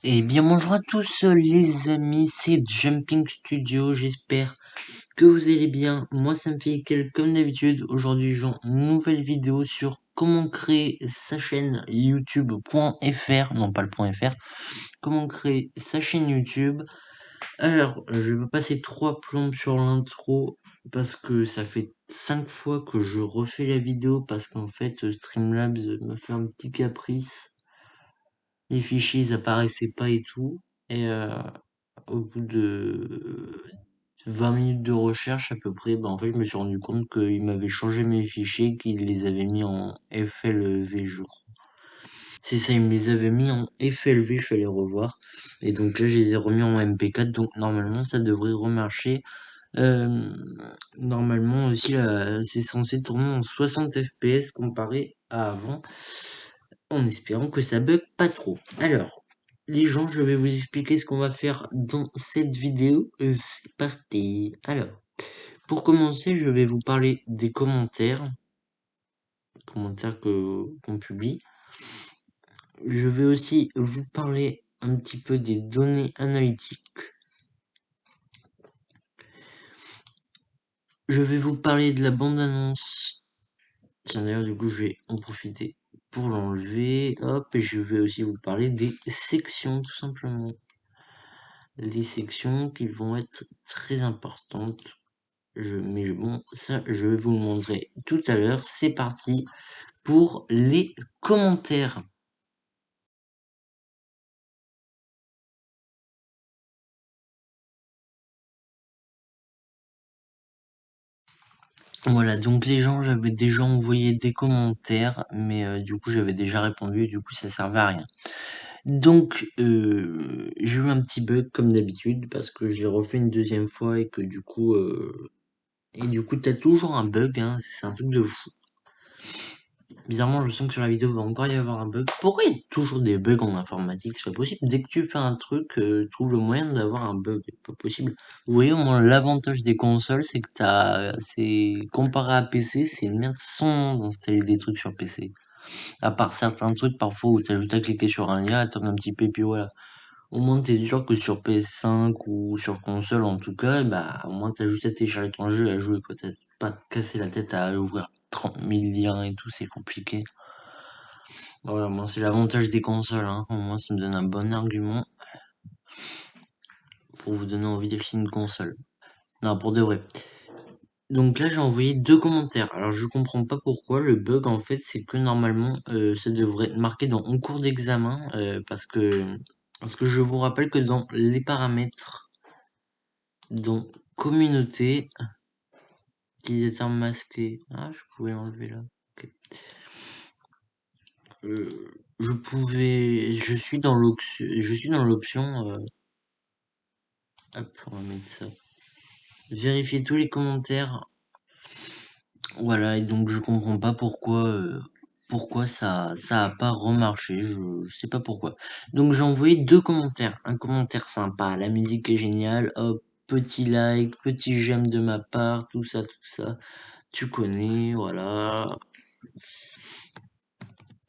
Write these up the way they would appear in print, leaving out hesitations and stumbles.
Eh bien bonjour à tous les amis, c'est Jumping Studio, j'espère que vous allez bien. Moi ça me fait nickel comme d'habitude. Aujourd'hui j'ai une nouvelle vidéo sur comment créer sa chaîne YouTube.fr, non pas le .fr, comment créer sa chaîne YouTube. Alors je vais passer 3 plombes sur l'intro parce que ça fait 5 fois que je refais la vidéo parce qu'en fait Streamlabs me fait un petit caprice. Les fichiers ils apparaissaient pas et tout. Et au bout de 20 minutes de recherche à peu près, en fait je me suis rendu compte qu'il m'avait changé mes fichiers, qu'il les avait mis en FLV je crois. C'est ça, il me les avait mis en FLV, je suis allé revoir. Et donc là je les ai remis en MP4, donc normalement ça devrait remarcher. Euh, Normalement aussi là, c'est censé tourner en 60 fps comparé à avant, en espérant que ça bug pas trop. Alors, les gens, je vais vous expliquer ce qu'on va faire dans cette vidéo. C'est parti. Alors, pour commencer, je vais vous parler des commentaires que qu'on publie. Je vais aussi vous parler un petit peu des données analytiques. Je vais vous parler de la bande-annonce. Tiens, d'ailleurs, du coup, je vais en profiter pour l'enlever. Hop, et je vais aussi vous parler des sections, tout simplement. Les sections qui vont être très importantes. Mais bon, ça, je vais vous le montrer tout à l'heure. C'est parti pour les commentaires. Voilà, donc les gens, j'avais déjà envoyé des commentaires, mais du coup, j'avais déjà répondu et du coup, ça servait à rien. Donc, j'ai eu un petit bug comme d'habitude parce que j'ai refait une deuxième fois et que du coup, t'as toujours un bug, hein, c'est un truc de fou. Bizarrement, je sens que sur la vidéo, il va encore y avoir un bug. Pourquoi il y a toujours des bugs en informatique? C'est pas possible. Dès que tu fais un truc, trouve le moyen d'avoir un bug. C'est pas possible. Vous voyez, au moins, l'avantage des consoles, c'est que comparé à PC, c'est une merde sans nom d'installer des trucs sur PC. À part certains trucs, parfois, où t'as juste à cliquer sur un lien, attendre un petit peu, et puis voilà. Au moins, t'es sûr que sur PS5 ou sur console, en tout cas, au moins, t'as juste à télécharger ton jeu et à jouer, quoi. T'as pas à te casser la tête à ouvrir 30 000 liens et tout, c'est compliqué. Voilà, moi c'est l'avantage des consoles, hein. Au moins ça me donne un bon argument pour vous donner envie d'acheter une console. Non, pour de vrai. Donc là j'ai envoyé 2 commentaires. Alors je comprends pas pourquoi. Le bug en fait c'est que normalement ça devrait être marqué dans en cours d'examen parce que je vous rappelle que dans les paramètres, dans communauté, utilisateur masqué. Ah, je pouvais l'enlever là. Ok. Euh, je suis dans l'option. Hop, on va mettre ça. Vérifier tous les commentaires. Voilà, et donc je comprends pas pourquoi ça a pas remarché, je sais pas pourquoi. Donc j'ai envoyé 2 commentaires. Un commentaire sympa, la musique est géniale, hop, petit like, petit j'aime de ma part, tout ça, tout ça. Tu connais, voilà.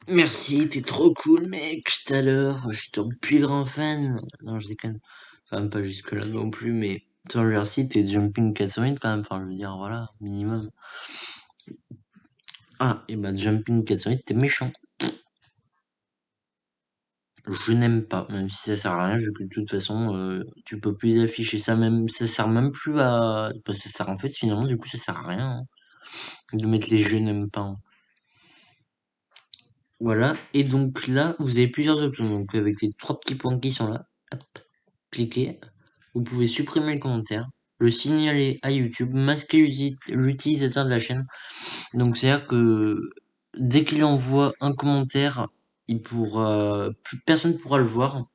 Merci, t'es trop cool, mec, tout à l'heure. Je suis ton plus grand fan. Non, je déconne. Enfin, pas jusque là non plus, mais toi, merci, t'es Jumping 408 quand même. Enfin, je veux dire, voilà, minimum. Ah, et bah Jumping 408, t'es méchant. Je n'aime pas, même si ça sert à rien, vu que de toute façon, tu peux plus afficher ça, même, ça sert même plus à. Parce que ça sert en fait, finalement, du coup, ça sert à rien, hein, de mettre les je n'aime pas, hein. Voilà, et donc là, vous avez plusieurs options. Donc, avec les 3 petits points qui sont là, hop, cliquez. Vous pouvez supprimer le commentaire, le signaler à YouTube, masquer l'utilisateur de la chaîne. Donc, c'est-à-dire que dès qu'il envoie un commentaire, plus personne pourra le voir.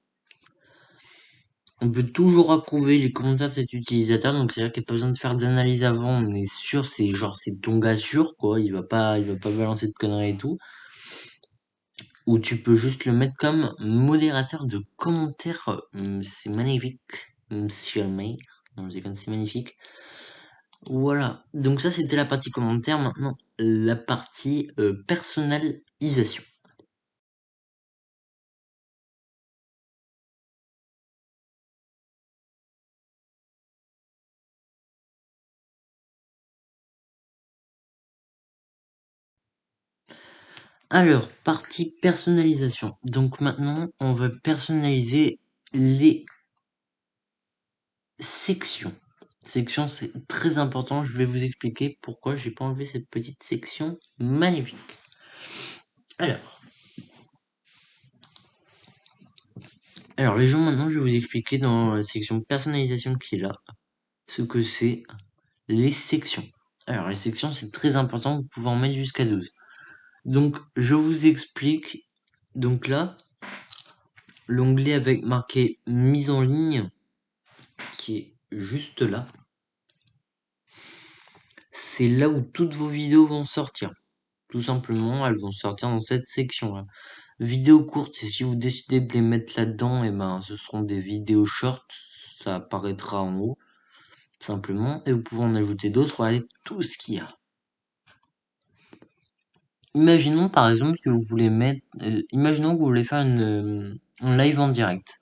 On peut toujours approuver les commentaires de cet utilisateur, donc c'est-à-dire qu'il n'y a pas besoin de faire d'analyse avant, on est sûr, c'est ton gars sûr, quoi, il va pas balancer de conneries et tout. Ou tu peux juste le mettre comme modérateur de commentaires, c'est magnifique, monsieur le maire, non je déconne, c'est magnifique. Voilà, donc ça c'était la partie commentaire, maintenant la partie personnalisation. Alors, partie personnalisation. Donc maintenant, on va personnaliser les sections. Section, c'est très important. Je vais vous expliquer pourquoi j'ai pas enlevé cette petite section magnifique. Alors les gens, maintenant, je vais vous expliquer dans la section personnalisation qui est là, ce que c'est les sections. Alors les sections, c'est très important. Vous pouvez en mettre jusqu'à 12. Donc, je vous explique. Donc là, l'onglet avec marqué mise en ligne, qui est juste là, c'est là où toutes vos vidéos vont sortir. Tout simplement, elles vont sortir dans cette section-là. Vidéos courtes, et si vous décidez de les mettre là-dedans, et ben, ce seront des vidéos short, ça apparaîtra en haut, simplement, et vous pouvez en ajouter d'autres, regardez tout ce qu'il y a. Imaginons par exemple que vous voulez mettre, imaginons que vous voulez faire un live en direct.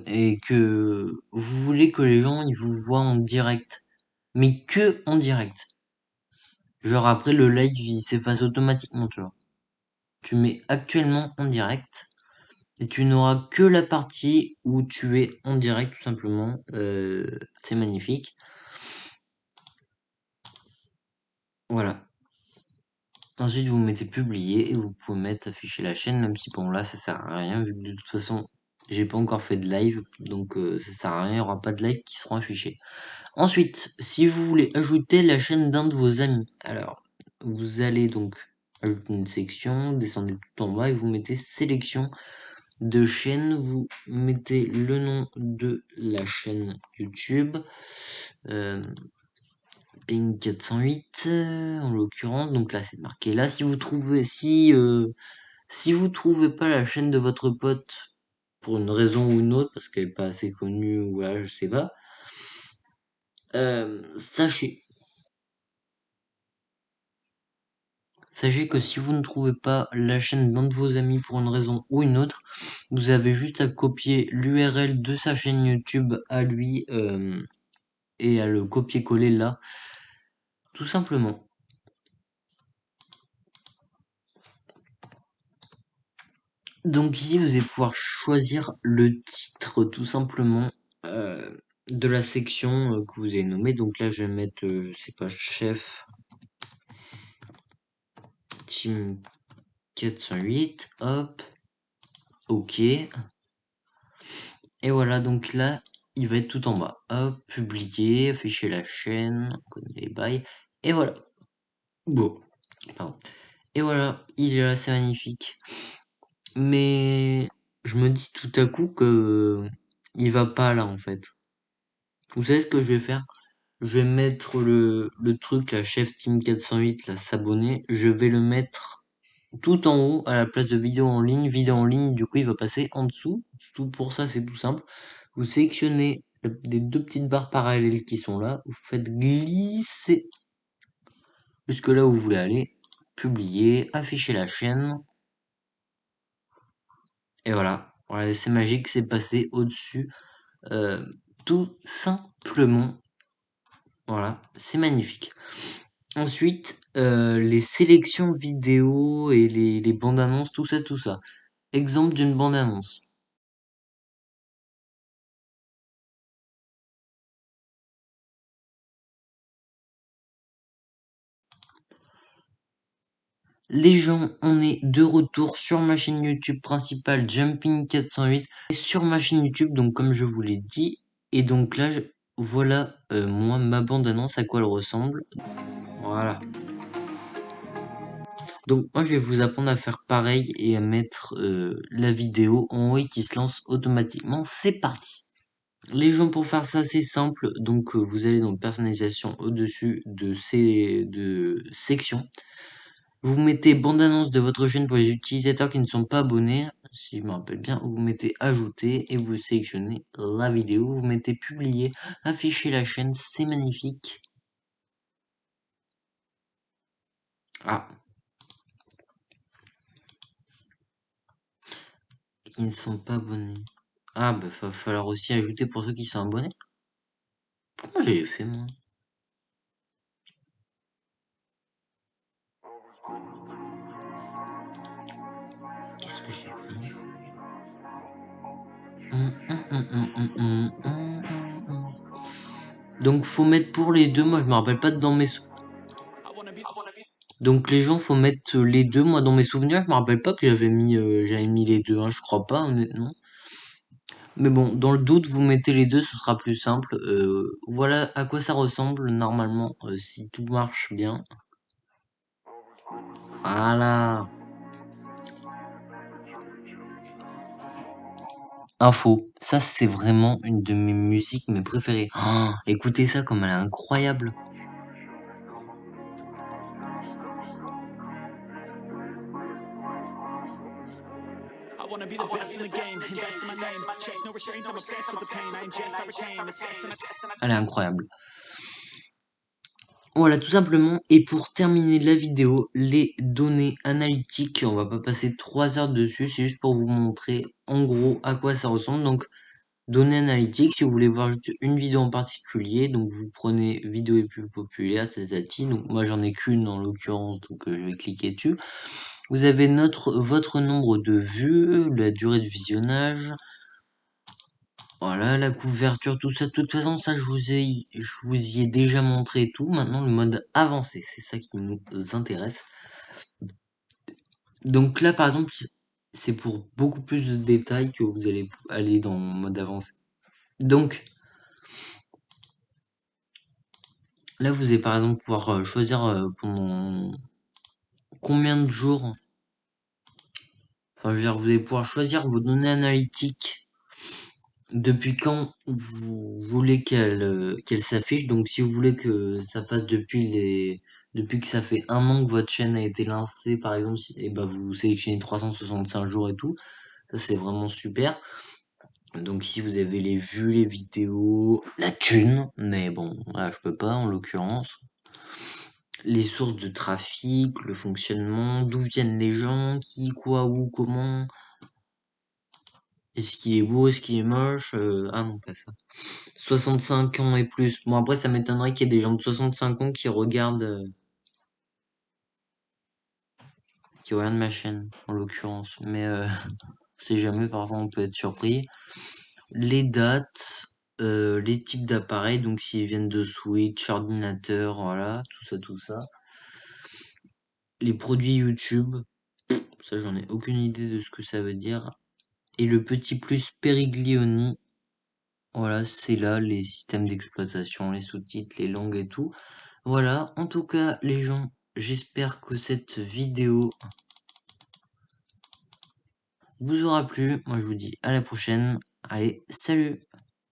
Et que vous voulez que les gens ils vous voient en direct, mais que en direct. Genre après le live il s'efface automatiquement, tu vois. Tu mets actuellement en direct et tu n'auras que la partie où tu es en direct tout simplement. C'est magnifique. Voilà. Ensuite vous mettez publier et vous pouvez mettre afficher la chaîne, même si bon là ça sert à rien vu que de toute façon j'ai pas encore fait de live, donc ça sert à rien, il n'y aura pas de live qui seront affichés. Ensuite, si vous voulez ajouter la chaîne d'un de vos amis, alors vous allez donc ajouter une section, descendez tout en bas et vous mettez sélection de chaîne, vous mettez le nom de la chaîne YouTube, Ping 408 en l'occurrence, donc là c'est marqué là. Si vous trouvez si vous trouvez pas la chaîne de votre pote pour une raison ou une autre, parce qu'elle est pas assez connue ou voilà, je sais pas, sachez que si vous ne trouvez pas la chaîne d'un de vos amis pour une raison ou une autre, vous avez juste à copier l'URL de sa chaîne YouTube à lui et à le copier-coller là, tout simplement. Donc ici, vous allez pouvoir choisir le titre tout simplement de la section que vous avez nommée. Donc là, je vais mettre, je sais pas, chef team 408, hop, ok. Et voilà, donc là, il va être tout en bas. Hop, publier, afficher la chaîne, on connaît les bails. Et voilà. Bon, pardon. Et voilà, il est là, c'est magnifique. Mais je me dis tout à coup que il va pas là en fait. Vous savez ce que je vais faire? Je vais mettre le truc, la chef Team 408, là, s'abonner. Je vais le mettre tout en haut à la place de vidéo en ligne. Vidéo en ligne, du coup, il va passer en dessous. Tout pour ça, c'est tout simple. Vous sélectionnez les deux petites barres parallèles qui sont là. Vous faites glisser jusque là où vous voulez aller. Publier, afficher la chaîne. Et voilà. Voilà, c'est magique, c'est passé au-dessus. Tout simplement. Voilà, c'est magnifique. Ensuite, les sélections vidéo et les bandes annonces, tout ça, tout ça. Exemple d'une bande annonce. Les gens, on est de retour sur ma chaîne YouTube principale Jumping 408 et sur ma chaîne YouTube, donc comme je vous l'ai dit. Et donc là, voilà moi ma bande annonce à quoi elle ressemble. Voilà. Donc moi je vais vous apprendre à faire pareil et à mettre la vidéo en haut et qui se lance automatiquement. C'est parti. Les gens pour faire ça c'est simple. Donc vous allez dans personnalisation au-dessus de ces sections. Vous mettez bande-annonce de votre chaîne pour les utilisateurs qui ne sont pas abonnés. Si je me rappelle bien, vous mettez ajouter et vous sélectionnez la vidéo. Vous mettez publier, afficher la chaîne, c'est magnifique. Ah. Qui ne sont pas abonnés. Ah bah va falloir aussi ajouter pour ceux qui sont abonnés. Comment j'ai fait moi? Donc faut mettre pour les deux, moi je me rappelle pas dans mes... Donc les gens faut mettre les deux, moi dans mes souvenirs je me rappelle pas que j'avais mis les deux, hein, je crois pas honnêtement. Mais bon, dans le doute vous mettez les deux, ce sera plus simple. Voilà à quoi ça ressemble normalement si tout marche bien. Voilà. Info, ça c'est vraiment une de mes musiques mes préférées. Oh, écoutez ça comme elle est incroyable. Elle est incroyable. Voilà, tout simplement. Et pour terminer la vidéo, les données analytiques, on va pas passer 3 heures dessus, c'est juste pour vous montrer en gros à quoi ça ressemble. Donc, données analytiques, si vous voulez voir juste une vidéo en particulier, donc vous prenez vidéo les plus populaires, tatati. Donc moi j'en ai qu'une en l'occurrence, donc je vais cliquer dessus. Vous avez votre nombre de vues, la durée de visionnage, voilà, la couverture, tout ça. De toute façon, ça, je vous y ai déjà montré tout. Maintenant, le mode avancé, c'est ça qui nous intéresse. Donc là, par exemple, c'est pour beaucoup plus de détails que vous allez aller dans le mode avancé. Donc, là, vous allez par exemple pouvoir choisir pendant combien de jours. Enfin, je veux dire, vous allez pouvoir choisir vos données analytiques depuis quand vous voulez qu'elle s'affiche. Donc si vous voulez que ça fasse depuis que ça fait 1 an que votre chaîne a été lancée, par exemple, et ben vous sélectionnez 365 jours et tout. Ça c'est vraiment super. Donc ici vous avez les vues, les vidéos, la thune, mais bon, là je peux pas en l'occurrence. Les sources de trafic, le fonctionnement, d'où viennent les gens, qui, quoi, où, comment. Est-ce qu'il est beau, est-ce qu'il est moche? Ah non, pas ça. 65 ans et plus. Bon, après, ça m'étonnerait qu'il y ait des gens de 65 ans qui regardent ma chaîne, en l'occurrence. Mais, on sait jamais, parfois on peut être surpris. Les dates, les types d'appareils, donc s'ils viennent de Switch, ordinateur, voilà, tout ça, tout ça. Les produits YouTube, ça j'en ai aucune idée de ce que ça veut dire. Et le petit plus Periglioni, voilà, c'est là les systèmes d'exploitation, les sous-titres, les langues et tout. Voilà, en tout cas, les gens, j'espère que cette vidéo vous aura plu. Moi, je vous dis à la prochaine. Allez, salut!